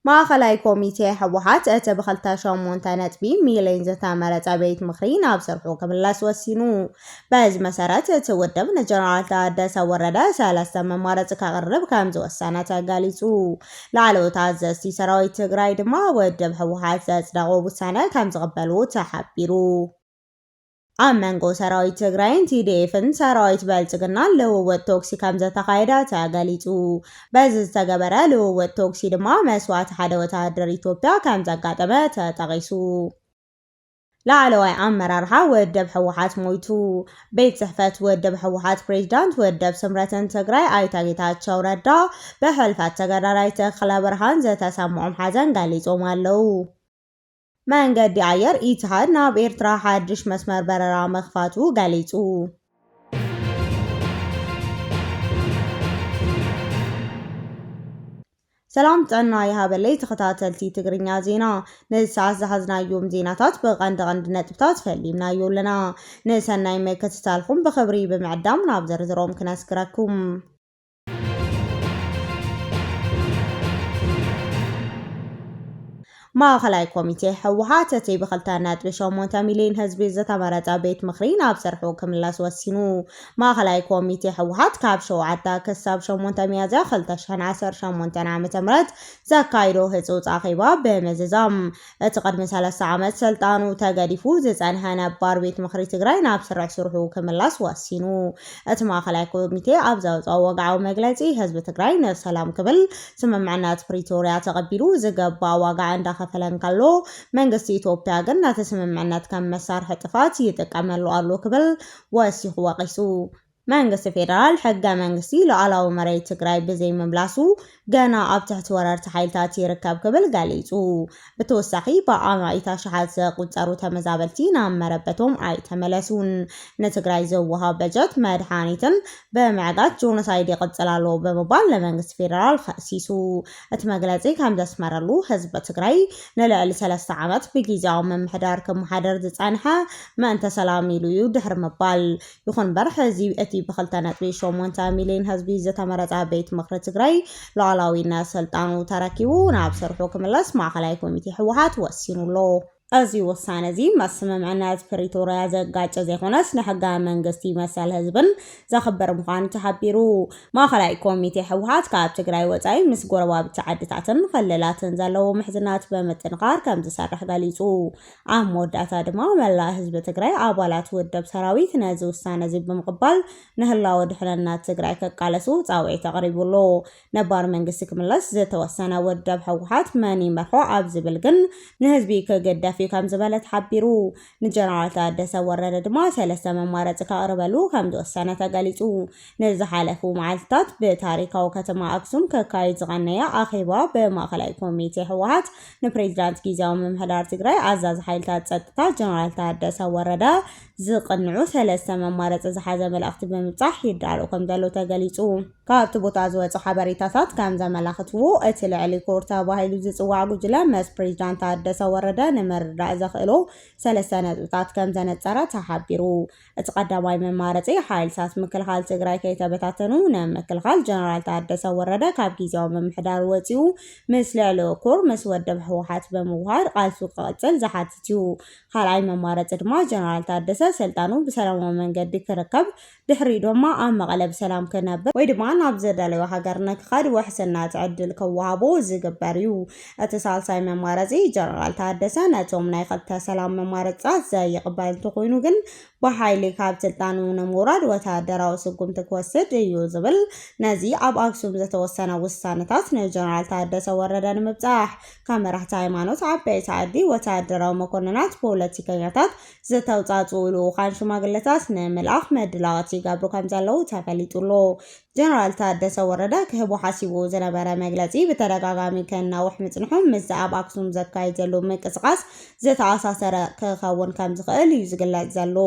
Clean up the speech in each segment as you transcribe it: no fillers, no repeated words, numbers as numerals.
ማእኸላይ ኮሚቴ ህወሓት እቲ ብ2008 ነጥቢ ሚልዮን ዝተመረፀ ቤት ምኽሪ ናብ ስርሑ ክምለስ ወሲኑ በዚ መሰረት እቲ ውድብ ንጀነራል ታደሰ ወረደ 3 መማረፂ ከቕርብ ከም ዝወሰነ ተገሊጹ። ላዕለዎት ኣዘዝቲ ሰራዊት ትግራይ ድማ ውድብ ህወሓት ዘጽደቆ ውሳነ ከም ዝቕበሉ ተሓቢሩ። ኣብ መንጎ ሰራዊት ትግራይን TDFን ሰራዊት ብልጽግና ልውውጥ ቶክሲ ከም ዝተኻየደ ተገሊጹ። በዚ ዝተገበረ ልውውጥ ቶክሲ ድማ መስዋዕቲ ሓደ ወታደር ኢትዮጵያ ከም ዘጋጠመ ተጠቒሱ። ላዕለዋይ ኣመራርሓ ውድብ ህወሓት ሞይቱ። ቤት ጽሕፈት ውድብ ህወሓት ፕሬዝዳንት ውድብ ስምረትን ትግራይ ኣይተ ጌታቸው ረዳ ብሕልፈት ተገዳዳይ ተክለ ብርሃን ዝተሰምዖም ሓዘን ገሊጾም ኣለዉ። መንገዲ ኣየር ኢትሃድ ናብ ኤርትራ ሓድሽ መስመር በረራ መኽፋቱ ገሊጹ። ሰላም ጥዕና ይሃበለይ ተኸታተልቲ ትግርኛ ዜና ንሰዓት ዝሓዝናዮም ዜናታት ብቐንዲ ነጥብታት ፈሊምናዮ ኣለና። ንሰናይ ምክትታልኩም ብኽብሪ ብምዕዳም ናብ ዝርዝሮም ክነስክረኩም። ማእኸላይ ኮሚቴ ህወሓት እቲ ብ2.8 ሚልዮን ህዝቢ ዝተመረፀ ቤት ምኽሪ ናብ ስርሑ ክምለስ ወሲኑ። ማእኸላይ ኮሚቴ ህወሓት ካብ 7 ክሳብ 8 ሚያዝያ 2018 ዓ.ም ዘካይዶ ህጹጽ ኣኼባ ብምዝዛም እቲ ቅድሚ 3 ዓመት ስልጣኑ ተገዲፉ ዝጸንሐ ነባር ቤት ምኽሪ ትግራይ ናብ ስርሑ ክምለስ ወሲኑ። እቲ ማእኸላይ ኮሚቴ ኣብ ዘውፅኦ ወግዓዊ መግለጺ ህዝቢ ትግራይ ንሰላም ክብል ስምምዕነት ፕሪቶርያ ተቐቢሉ ዝገባእ ዋጋ ፈለን ካሎ መንግስቲ ኢትዮጵያ ግን ነቲ ስምምዕነት ከም መሳርሒ ጥፋት ይጥቀመሉ ኣሎ ክብል ወሲኹ ወቂሱ። መንግስቲ ፌደራል ሕገ መንግስቲ ሉዓላዊ መሬት ትግራይ ብዘይ ምምላሱ ገና ኣብ ትሕቲ ወረርቲ ሓይልታት ይርከብ ክብል ገሊጹ። ብተወሳኺ ብኣማኢታ ሸሓት ዝቁጸሩ ተመዛበልቲ ናብ መረበቶም ኣይተመለሱን። ንትግራይ ዝወሃብ በጀት መድሓኒትን ብምዕጋት ጆኖሳይድ ይቕጽል ኣሎ ብምባል ንመንግስቲ ፌደራል ከሲሱ። እቲ መግለጺ ከም ዘስመረሉ ህዝቢ ትግራይ ንልዕሊ 3 ዓመት ብጊዜያዊ ምምሕዳር ክመሓደር ዝጸንሐ ምእንተ ሰላም ኢሉ እዩ ድሕሪ ምባል። ይኹን እምበር ሕዚ እቲ ብ2.8 ሚልዮን ህዝቢ ዝተመረፀ ቤት ምኽሪ ትግራይ ሉዓላዊነት ስልጣኑ ተረኪቡ ናብ ስርሑ ክምለስ ማእኸላይ ኮሚቴ ህወሓት ወሲኑሎ። እዚ ውሳነ እዚ መስምምዕነት ፕሪቶርያ ዘጋጨ ዘይኮነስ ንሕጋ መንግስቲ መሰል ህዝብን ዘኽብር ምዃኑ ተሓቢሩ። ማእኸላይ ኮሚቴ ህወሓት ካብ ትግራይ ወፃኢ ምስ ጎረባብቲ ዓድታትን ክልላትን ዘለዎ ምሕዝናት ብምጥንኻር ከም ዝሰርሕ ገሊጹ። ኣብ መወዳእታ ድማ መላእ ህዝቢ ትግራይ ኣባላት ውድብ ሰራዊት ነዚ ውሳነ እዚ ብምቕባል ንህላወ ድሕንነት ትግራይ ከቃለሱ ፃውዒት ተቕሪቡሎ። ነባር መንግስቲ ክምለስ ዝተወሰነ ውድብ ህወሓት መን ይመርሖ ኣብ ዝብል ግን ንህዝቢ ክግደፍ ከም ዝበለት ሓቢሩ። ንጀነራል ታደሰ ወረደ ድማ 3 መማረፂ ከቕርበሉ ከም ዝወሰነ ተገሊጹ። ንዝሓለፉ መዓልትታት ብታሪካዊ ከተማ ኣክሱም ክካየድ ዝቐነየ ኣኼባ ብማእኸላይ ኮሚቴ ህወሓት ንፕሬዝዳንት ጊዜያዊ ምምሕዳር ትግራይ ኣዛዚ ሓይልታት ጸጥታ ጀነራል ታደሰ ወረደ ዝቕንዑ 3 መማረፂ ዝሓዘ መልእኽቲ ብምብጻሕ ይዳሎ ከም ዘሎ ተገሊጹ። ካብቲ ቦታ ዝወጹ ሓበሬታታት ከም ዘመላኽትዎ እቲ ልዕሊ ኮር ተባሂሉ ዝጽዋዕ ጉጅለ ምስ ፕሬዝዳንት ታደሰ ወረደ ንምርዳእ ዘኽእሎ 3 ነጥብታት ከም ዘነጸረ ተሓቢሩ። እቲ ቀዳማይ መማረፂ ሓይልታት ምክልኻል ትግራይ ከይተበታተኑ ንምክልኻል ጀነራል ታደሰ ወረደ ካብ ጊዜያዊ ምምሕዳር ወፂኡ ምስ ልዕሊ ኮር ምስ ውድብ ህወሓት ብምውሃድ ቃልሱ ክቕጽል ዝሓትት እዩ። ካልኣይ መማረፂ ድማ ጀነራል ታደሰ ስልጣኑ ብሰላማዊ መንገዲ ክርከብ ድሕሪ ድማ ኣብ መቐለ ብሰላም ክነብር ወይ ድማ ናብ ዝደለዮ ሃገር ንክኸድ ውሕስነት ዕድል ክወሃቦ ዝግበር እዩ። እቲ ሳልሳይ መማረፂ ጀነራል ታደሰ ነቶም ናይ ክልተ ሰላም መማረፅታት ዘይቕበል እንተኾይኑ ግን ብሓይሊ ካብ ስልጣኑ ንምውራድ ወታደራዊ ስጉምቲ ክወስድ እዩ ዝብል ነዚ ኣብ ኣክሱም ዝተወሰነ ውሳነታት ንጀነራል ታደሰ ወረደ ንምብጻሕ ካብ መራሕቲ ሃይማኖት ዓበይቲ ዓዲ ወታደራዊ መኮንናት ፖለቲከኛታት ዝተውጻጽኡ ልኡኻን ሽማግለታት ንምልኣኽ መድላዋት ይገብሩ ከም ዘለው ተፈሊጡሎ። ጀነራል ታደሰ ወረደ ክህቦ ሓሲቡ ዝነበረ መግለጺ ብተደጋጋሚ ከናውሕ ምጽንሑ ምስ ኣብ ኣክሱም ዘካይድ ዘሎ ምንቅስቓስ ዝተኣሳሰረ ክኸውን ከም ዝኽእል እዩ ዝግለጽ ዘሎ።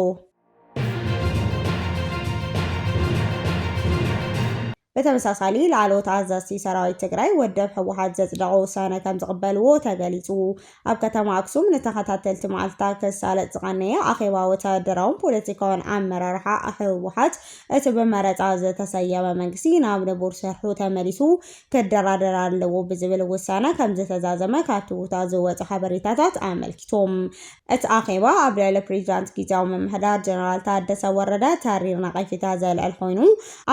بتمساسالي لعلوت عزازي سراويت تግራይ ወደብ ሕወሓት ዘጽደቑ ውሳነ ከም ዝቕበልዎ ተገሊጹ ኣብ ከተማ ኣክሱም ንተኸታተልቲ መዓልታት ከሳለጥ ዝቐነየ ኣኼባ ወተሃደራውን ፖለቲካውን ኣመራርሓ ሕወሓት እቲ ብመረፃ ዝተሰየመ መንግስቲ ናብ ንቡር ሰርሑ ተመሊሱ ከደራደር ኣለዎ ብዝብል ውሳነ ከም ዝተዛዘመ ካብቲ ቦታ ዝወፁ ሓበሬታታት ኣመልኪቶም እቲ ኣኼባ ኣብ ልዕሊ ፕሬዚዳንት ጊዜያዊ ምምሕዳር ጀነራል ታደሰ ወረደ ተሪር ነቐፌታ ዘልዕል ኮይኑ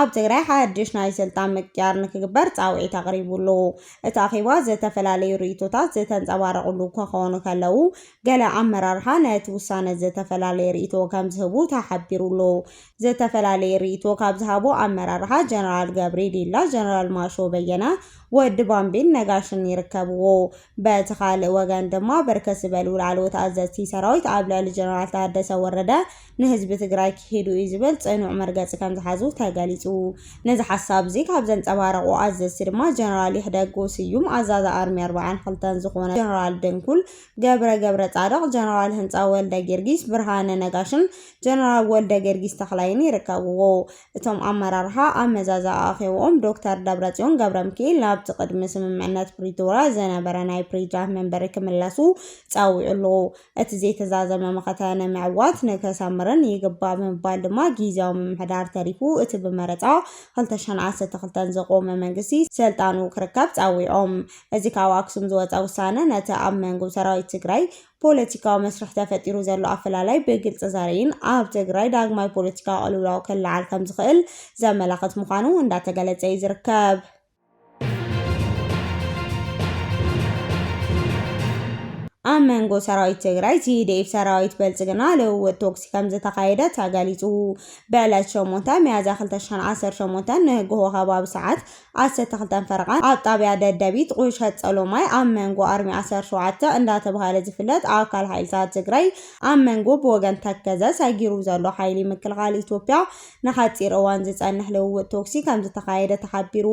ኣብ ትግራይ ሓድሽ ናይ ስልጣን ምቅያር ንክግበር ፃውዒት ኣቕሪቡሉ እቲ ኣኼባ ዝተፈላለዩ ርእይቶታት ዝተንፀባረቑሉ ክኾኑ ከለው ገለ ኣመራርሓ ነቲ ውሳነ ዝተፈላለዩ ርእይቶ ከም ዝህቡ ተሓቢሩሉ ዝተፈላለዩ ርእይቶ ካብ ዝሃቡ ኣመራርሓ ጀነራል ገብሪ ዲላ ጀነራል ማሾ በየነ ወዲ ባምቢል ነጋሽን ይርከብዎ በቲ ካልእ ወገን ድማ በርከት ዝበሉ ላዕለዎት ኣዘዝቲ ሰራዊት ኣብ ልዕሊ ጀነራል ታደሰ ወረደ ንህዝቢ ትግራይ ክሄዱ እዩ ዝብል ጽኑዕ መርገፂ ከም ዝሓዙ ተገሊጹ ነዚ ሓሳብ እዚ ካብ ዘንጸባረቑ ኣዘዝቲ ድማ ጀነራል ይሕደጉ ስዩም ኣዛዛ ኣርሚ 42 ዝኾነ ጀነራል ድንኩል ገብረ ጻድቕ ጀነራል ህንፃ ወልደ ጊዮርጊስ ብርሃነ ነጋሽን ጀነራል ወልደ ጊዮርጊስ ተኽላይን ይርከብዎ እቶም ኣመራርሓ ኣመዛዛ ኣኼቦም ዶክተር ደብረጽዮን ገብረ ሚካኤል ናብቲ ቅድሚ ስምምዕነት ፕሪቶሪያ ዝነበረ ናይ ፕሬዚዳንት መንበሪ ክምለሱ ፃዊዑሉ እቲ ዘይተዛዘመ መኸተ ንምዕዋት ንከሰምርን ይግባእ ብምባል ድማ ጊዜያዊ ምምሕዳር ተሪፉ እቲ ብመረፃ 2012 ዝቆመ መንግስቲ ስልጣኑ ክርከብ ፃዊዖም እዚ ካብ ኣክሱም ዝወፀ ውሳነ ነቲ ኣብ መንጎ ሰራዊት ትግራይ ፖለቲካዊ መስርሕ ተፈጢሩ ዘሎ ኣፈላላይ ብግልጽ ዘርእን ኣብ ትግራይ ዳግማይ ፖለቲካ ቅልውላው ክለዓል ከም ዝኽእል ዘመላኽት ምዃኑ እንዳተገለጸ ይዝርከብ ኣብ መንጎ ሰራዊት ትግራይ TDF ሰራዊት በልጽግና ልውውጥ ቶክሲ ከም ዝተኻየደ ተገሊጹ ብዕለት 8 ሚያዝያ 2018 ንግሆ ከባቢ ሰዓት 12 ፈረቓን ኣብ ጣብያ ደደቢት ቁሸት ጸሎማይ ኣብ መንጎ ኣርሚ 17 እንዳተባሃለ ዝፍለጥ ኣካል ሓይልታት ትግራይ ኣብ መንጎ ብወገን ተከዘ ሰጊሩ ዘሎ ሓይሊ ምክልኻል ኢትዮጵያ ንሓፂር እዋን ዝጸንሕ ልውውጥ ቶክሲ ከም ዝተኻየደ ተሓቢሩ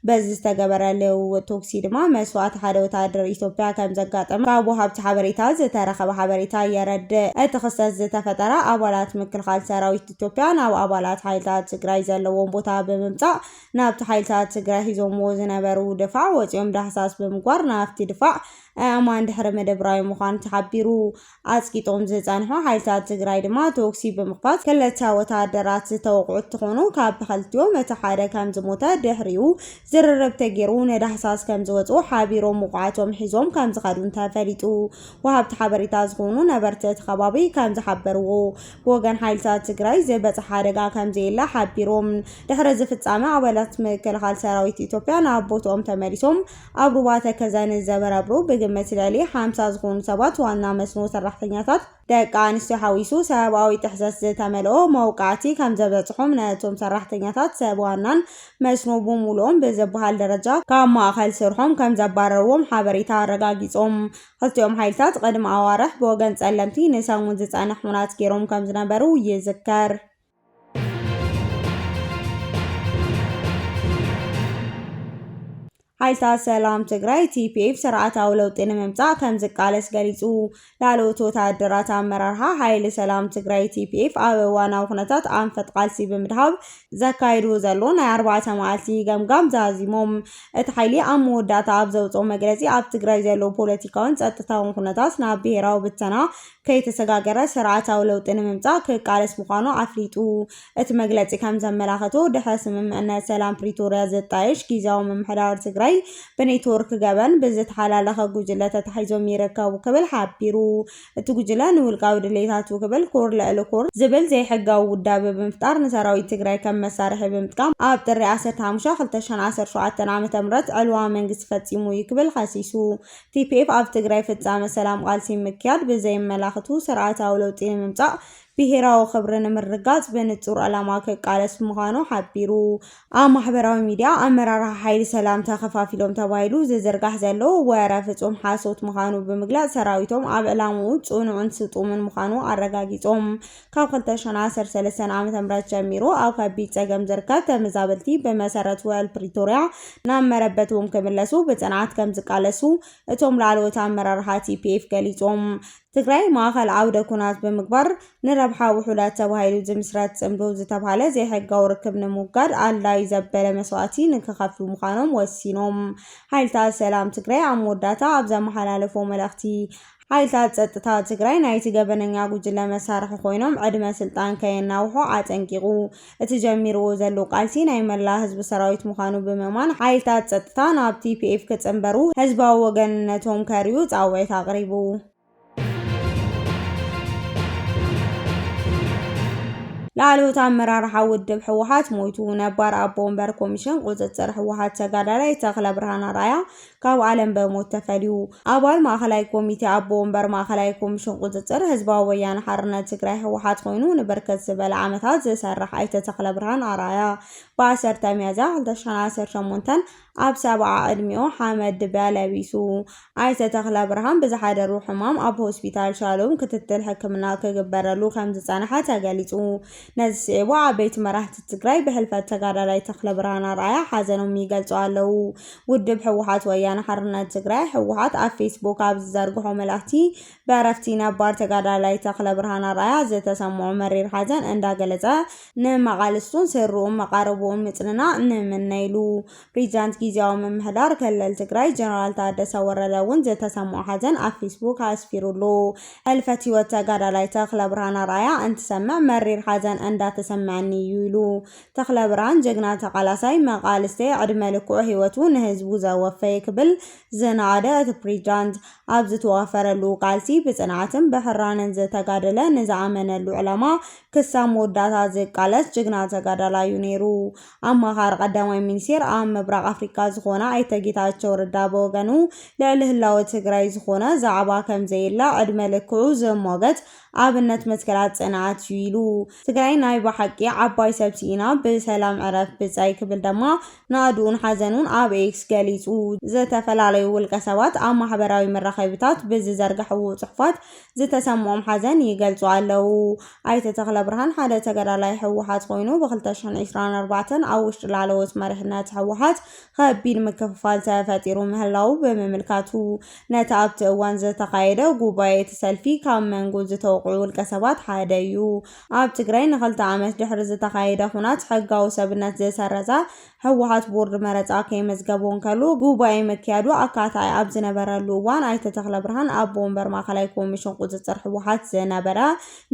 በዚ ዝተገበረ ልውውጥ ቶክሲ ድማ መስዋዕት ሓደ ወታደር ኢትዮጵያ ከም ዘጋጠመ ካብ ወሃብ ሓበሬታ ዝተረኸበ ሓበሬታ የረድእ እቲ ክስተት ዝተፈጠረ ኣባላት ምክልኻል ሰራዊት ኢትዮጵያ ናብ ኣባላት ሓይልታት ትግራይ ዘለዎም ቦታ ብምምጻእ ናብቲ ሓይልታት ትግራይ ሂዞምዎ ዝነበሩ ድፋዕ ወፂኦም ዳህሳስ ብምግባር ናብቲ ድፋዕ ኣማን ድሕሪ መደብራዊ ምዃኑ ተሓቢሩ ኣጽቂጦም ዝጸንሑ ሓይልታት ትግራይ ድማ ቶክሲ ብምኽፋት ክልተ ወታደራት ዝተወቅዑ እንትኾኑ ካብ ብክልቲኦም እቲ ሓደ ከም ዝሞተ ድሕሪኡ ዝርርብ ተገይሩ ንዳህሳስ ከም ዝወፁ ሓቢሮም ምቑዓቶም ሒዞም ከም ዝኸዱን ተፈሊጡ ወሃብቲ ሓበሬታ ዝኾኑ ነበርቲ እቲ ከባቢ ከም ዝሓበርዎ ብወገን ሓይልታት ትግራይ ዝበፅሐ ሓደጋ ከም ዘየለ ሓቢሮም ድሕሪ ዝፍጻመ ኣባላት ምክልኻል ሰራዊት ኢትዮጵያ ናብ ቦታኦም ተመሊሶም ኣብ ሩባ ተከዘን ዘበረብሩ ብግምት ልዕሊ 50 ዝኾኑ ሰባት ዋና መስኖ ሰራሕተኛታት ደቂ ኣንስትዮ ሓዊሱ ሰብኣዊ ጥሕሰት ዝተመልኦ መውቃዕቲ ከም ዘበፅሖም ነቶም ሰራሕተኛታት ሰብ ዋናን መስኖ ብምሉኦም ብዝበሃል ደረጃ ካብ ማእኸል ስርሖም ከም ዘባረርዎም ሓበሬታ ኣረጋጊጾም ክልቲኦም ሓይልታት ቅድሚ ኣዋርሕ ብወገን ጸለምቲ ንሰሙን ዝጸንሕ ኩናት ገይሮም ከም ዝነበሩ ይዝከር ሓይልታት ሰላም ትግራይ TPF ስርዓታዊ ለውጢ ንምምጻእ ከም ዝቃለስ ገሊጹ ላዕለዎት ወታደራት ኣመራርሓ ሓይሊ ሰላም ትግራይ TPF ኣብ እዋናዊ ኩነታት ኣንፈት ቃልሲ ብምድሃብ ዘካይዱ ዘሎ ናይ 4 መዓልቲ ገምጋም ዛዚሞም እቲ ሓይሊ ኣብ መወዳእታ ኣብ ዘውፅኦ መግለጺ ኣብ ትግራይ ዘሎ ፖለቲካውን ጸጥታውን ኩነታት ናብ ብሄራዊ ብተና ከይተሰጋገረ ስርዓታዊ ለውጢ ንምምጻእ ክቃለስ ምዃኑ ኣፍሊጡ እቲ መግለጺ ከም ዘመላኽቶ ድሕሪ ስምምዕነት ሰላም ፕሪቶሪያ ዘጣየሽ ጊዜያዊ ምምሕዳር ትግራይ በኔትወርክ ገበን ብዝተሓላለኸ ጉጅለ ተታሒዞም ይርከቡ ክብል ሓቢሩ እቲ ጉጅለ ንውልቃዊ ድሌታቱ ክብል ኮር ልዕሊ ኮር ዝብል ዘይሕጋዊ ውዳበ ብምፍጣር ንሰራዊት ትግራይ ከም መሳርሒ ብምጥቃም ኣብ ጥሪ 15 2017 ዓ.ም ዕልዋ መንግስቲ ፈጺሙ እዩ ክብል ከሲሱ TPF ኣብ ትግራይ ፍጻመ ሰላም ቃልሲ ምክያድ ብዘይመላኽቱ ስርዓታዊ ለውጢ ንምምጻእ ብሄራዊ ክብሪ ንምርጋጽ በንጹር ዕላማ ክቃለስ ምዃኑ ሓቢሩ ኣብ ማሕበራዊ ሚድያ ኣመራርሓ ሓይሊ ሰላም ተኸፋፊሎም ተባሂሉ ዝዝርጋሕ ዘሎ ወረ ፍጹም ሓሶት ምዃኑ ብምግላጽ ሰራዊቶም ኣብ ዕላምኡ ጽኑዕን ስጡምን ምዃኑ ኣረጋጊጾም ካብ 2013 ዓ.ም ጀሚሩ ኣብ ከቢድ ጸገም ዝርከብ ተመዛበልቲ ብመሰረት ውዕል ፕሪቶሪያ ናብ መረበቶም ክምለሱ ብጽንዓት ከም ዝቃለሱ እቶም ላዕለዎት ኣመራርሓ TPF ገሊጾም ትግራይ ማእከል ዓውደ ኩናት ብምግባር ንረብሓ ውሑዳት ተባሂሉ ዝምስረት ጽምዶ ዝተባሃለ ዘይሕጋዊ ርክብ ንምውጋድ ኣድላይ ዘበለ መስዋዕቲ ንክኸፍሉ ምዃኖም ወሲኖም። ሓይልታት ሰላም ትግራይ ኣብ መወዳእታ ኣብ ዘመሓላለፎ መልእኽቲ ሓይልታት ጸጥታ ትግራይ ናይቲ ገበነኛ ጉጅለ መሳርሒ ኮይኖም ዕድመ ስልጣን ከየናውሖ ኣጠንቂቑ። እቲ ጀሚርዎ ዘሎ ቃልሲ ናይ መላእ ህዝቢ ሰራዊት ምዃኑ ብምእማን ሓይልታት ጸጥታ ናብ TPF ክጽምበሩ ህዝባዊ ወገንነቶም ከርዩ ጻውዒት ኣቕሪቡ። ላዕለዎት ኣመራርሓ ውድብ ሕወሓት ሞይቱ። ነባር ኣቦ ወንበር ኮሚሽን ቁፅፅር ሕወሓት ተጋዳላይ ተክለ ብርሃን ኣርኣያ ካብ ዓለም በሞት ተፈልዩ። ኣባል ማእከላይ ኮሚቴ ኣቦ ወንበር ማእከላይ ኮሚሽን ቁፅፅር ህዝባዊ ወያነ ሓርነት ትግራይ ሕወሓት ኮይኑ ንበርከት ዝበለ ዓመታት ዝሰርሕ ኣይተ ተክለ ብርሃን ኣርኣያ ብ10 ሚያዝያ 2018 ኣብ 70 ዕድሚኡ ሓመድ ድበ ለቢሱ። ኣይተ ተክለ ብርሃን ብዝሓደሩ ሕማም ኣብ ሆስፒታል ሻሎም ክትትል ሕክምና ክግበረሉ ከም ዝጸንሐ ተገሊጹ። ነዚ ስዒቡ ዓበይቲ መራሕቲ ትግራይ ብሕልፈት ተጋዳላይ ተክለ ብርሃን ኣርኣያ ሓዘኖም ይገልጹ ኣለዉ። ውድብ ሕወሓት ወያነ ሓርነት ትግራይ ሕወሓት ኣብ ፌስቡክ ኣብ ዝዘርግሖ መልእኽቲ ብዕረፍቲ ነባር ተጋዳላይ ተክለ ብርሃን ኣርኣያ ዝተሰምዖ መሪር ሓዘን እንዳገለጸ ንመቓልስቱን ስርኡን መቃረብኡን ምጽንናዕ ንምነ ኢሉ። ፕሬዚዳንት ጊዜያዊ ምምሕዳር ክልል ትግራይ ጀነራል ታደሰ ወረደ እውን ዝተሰምዖ ሓዘን ኣብ ፌስቡክ ኣስፊሩሉ። ሕልፈት ህይወት ተጋዳላይ ተክለ ብርሃን ኣርኣያ እንትሰምዕ መሪር ሓዘን እንዳተሰምዐኒ እዩ ኢሉ። ተክለ ብርሃን ጀግና ተቃላሳይ መቃልስተ ዕድመ ልክዑ ህይወቱ ንህዝቡ ዘወፈየ ክብል ዝናደ እቲ ፕሬዚዳንት ኣብ ዝተዋፈረሉ ቃልሲ ብጽንዓትን ብሕራንን ዝተጋደለ ንዝኣመነሉ ዕላማ ክሳብ መወዳእታ ዝቃለስ ጅግና ተጋዳላይ እዩ ነይሩ። ኣማኻሪ ቀዳማይ ሚኒስቴር ኣብ ምብራቅ ኣፍሪካ ዝኾነ ኣይተ ጌታቸው ረዳ በወገኑ ልዕሊ ህላወ ትግራይ ዝኾነ ዛዕባ ከም ዘየላ ዕድመ ልክዑ ዝሞገት ኣብነት መስከላት ጽንዓት እዩ ኢሉ። ትግራይ ናይ ብሓቂ ዓባይ ሰብሲ ኢና ብሰላም ዕረፍ ብጻይ ክብል ድማ ናዱኡን ሓዘኑን ኣብ ኤክስ ገሊጹ። ዝተፈላለዩ ውልቀ ሰባት ኣብ ማሕበራዊ መራኸቢታት ብዝዘርግሕዎ ጽሑፋት ዝተሰምዖም ሓዘን ይገልጹ ኣለዉ። ኣይተ ተክለ ብርሃን ሓደ ተጋዳላይ ሕወሓት ኮይኑ ብ2024 ኣብ ውሽጢ ላዕለዎት መሪሕነት ሕወሓት ከቢድ ምክፍፋል ተፈጢሩ ምህላው ብምምልካቱ ነቲ ኣብቲ እዋን ዝተኻየደ ጉባኤ እቲ ሰልፊ ካብ መንጎ ዝተወቅዑ ውልቀ ሰባት ሓደ እዩ። ኣብ ትግራይ ን2 ዓመት ድሕሪ ዝተኻየደ ኩናት ሕጋዊ ሰብነት ዝሰረዘ ሕወሓት ቦርድ መረፃ ከይመዝገቦን ከሎ ጉባኤ መክያዱ ኣካታይ ኣብ ዝነበረሉ እዋን ኣይተ ተክለ ብርሃን ኣቦ ወንበር ማእከላይ ኮሚሽን ቁፅፅር ሕወሓት ዝነበረ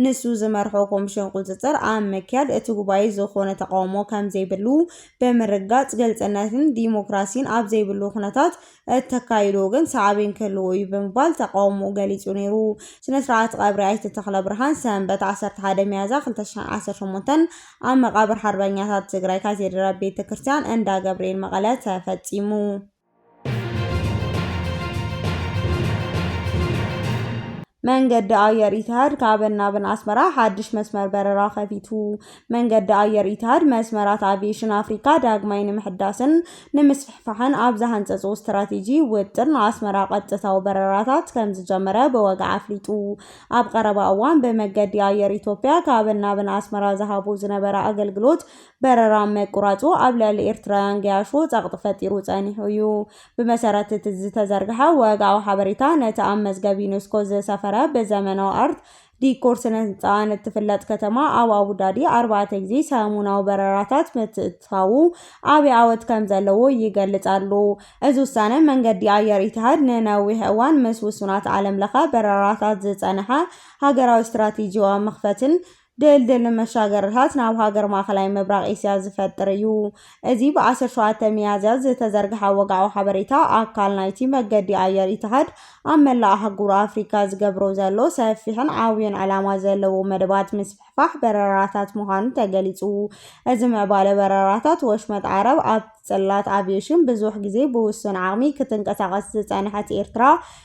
ንሱ ዝመርሖ ኮሚሽን ቁፅፅር ኣብ መክያድ እቲ ጉባኤ ዝኾነ ተቃውሞ ከም ዘይብሉ ብምርጋጽ ግልጽነትን ዲሞክራሲን ኣብ ዘይብሉ ኩነታት እተካይዶ ግን ሳዕቤን ክህልዎ እዩ ብምባል ተቃውሞ ገሊጹ ነይሩ። ስነ ስርዓት ቀብሪ ኣይተ ተክለ ብርሃን ሰንበት 11 ሚያዝያ 2018 ኣብ መቃብር ሓርበኛታት ትግራይ ካቴድራል ቤተ ክርስቲያን እንዳ ገብርኤል መቐለ ተፈጺሙ። መንገዲ ኣየር ኢትሃድ ካብን ናብን ኣስመራ ሓድሽ መስመር በረራ ከፊቱ። መንገዲ ኣየር ኢትሃድ መስመራት ኣቪዬሽን ኣፍሪካ ዳግማይ ንምሕዳስን ንምስፍሕፋሕን ኣብ ዝሃንፀፁ ስትራቴጂ ውጥን ኣስመራ ቀጥታዊ በረራታት ከም ዝጀመረ ብወግዓ ኣፍሊጡ። ኣብ ቀረባ እዋን ብመንገዲ ኣየር ኢትዮጵያ ካብን ናብን ኣስመራ ዝሃቡ ዝነበረ ኣገልግሎት በረራ መቁራፁ ኣብ ልዕሊ ኤርትራውያን ገያሾ ጸቕጢ ፈጢሩ ጸኒሑ እዩ። ብመሰረት እቲ ዝተዘርግሐ ወግዓዊ ሓበሬታ ነቲ ኣብ መዝገብ ዩኔስኮ ዝሰፈረ በዘመናዊ ኣርት ዲኮር ስነ ህንፃ እትፍለጥ ከተማ ኣብ አቡዳቢ 4 ጊዜ ሰሙናዊ በረራታት ምትእትታው ኣብ ዓወት ከም ዘለዎ ይገልጻሉ። እዚ ውሳነ መንገዲ ኣየር ኢትሃድ ንነዊሕ እዋን ምስ ውሱናት ዓለም ለኸ በረራታት ዝጸንሐ ሃገራዊ ስትራቴጂያዊ መኽፈትን ድልድል መሻገርታት ናብ ሃገር ማእከላይ ምብራቅ ኤስያ ዝፈጥር እዩ። እዚ ብ17 ሚያዝያ ዝተዘርግሐ ወግዓዊ ሓበሬታ ኣካል ናይቲ መንገዲ ኣየር ኢትሃድ ኣብ መላእ ኣህጉር ኣፍሪካ ዝገብሮ ዘሎ ሰፊሕን ዓብይን ዕላማ ዘለዎ መደባት ምስፍሕፋሕ በረራታት ምዃኑ ተገሊጹ። እዚ ምዕባለ በረራታት ወሽመጥ ዓረብ ኣብ ጽላት ኣቪዬሽን ብዙሕ ግዜ ብውሱን ዓቕሚ ክትንቀሳቐስ ዝጸንሐት ኤርትራ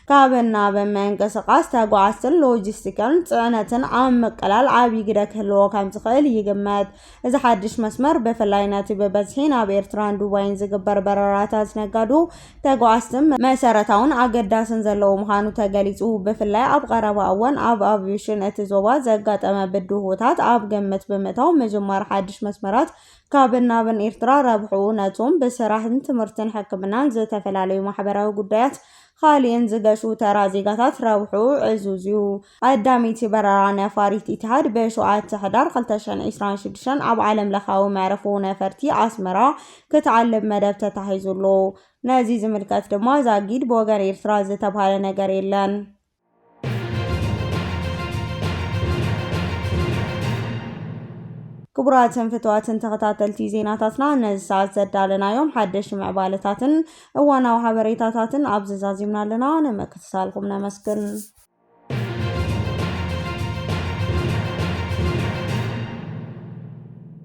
ካብን ናብን ምንቅስቓስ ተጓዓዝትን ሎጂስቲክን ጽዕነትን ኣብ ምቅላል ዓብይ ግደ ክህልዎ ከም ዝኽእል ይግመት። እዚ ሓድሽ መስመር ብፍላይ ነቲ ብበዝሒ ናብ ኤርትራን ዱባይን ዝግበር በረራታት ነጋዶ ተጓዓዝትን መሰረታውን ኣገዳስን ዘለዎ ምዃኑ ተገሊጹ። ብፍላይ ኣብ ቀረባ እዋን ኣብ ኣቪዬሽን እቲ ዞባ ዘጋጠመ ብድሆታት ኣብ ግምት ብምእታው ምጅማር ሓድሽ መስመራት ካብን ናብን ኤርትራ ረብሑ ነቶም ብስራሕን ትምህርትን ሕክምናን ዝተፈላለዩ ማሕበራዊ ጉዳያት خالين زغشو ترازيغاتات روحو عزوزيو قداميتي برارا نفاريت اتحاد بشوعات حدار 2026 اب عالم لخاو معرفو نفرتي اسمرا كتعلم مدب تتحيزولو نازي زملكات دما زاغيد بوغان ኤርትራ ዝተባሃለ ነገር የለን ክቡራትን ፍትዋትን ተኸታተልቲ ዜናታትና ነዚ ሰዓት ዘዳለናዮም ሓደሽ ምዕባለታትን እዋናዊ ሓበሬታታትን ኣብ ዝዛዚምና ኣለና ንመክትሳልኩም ነመስግን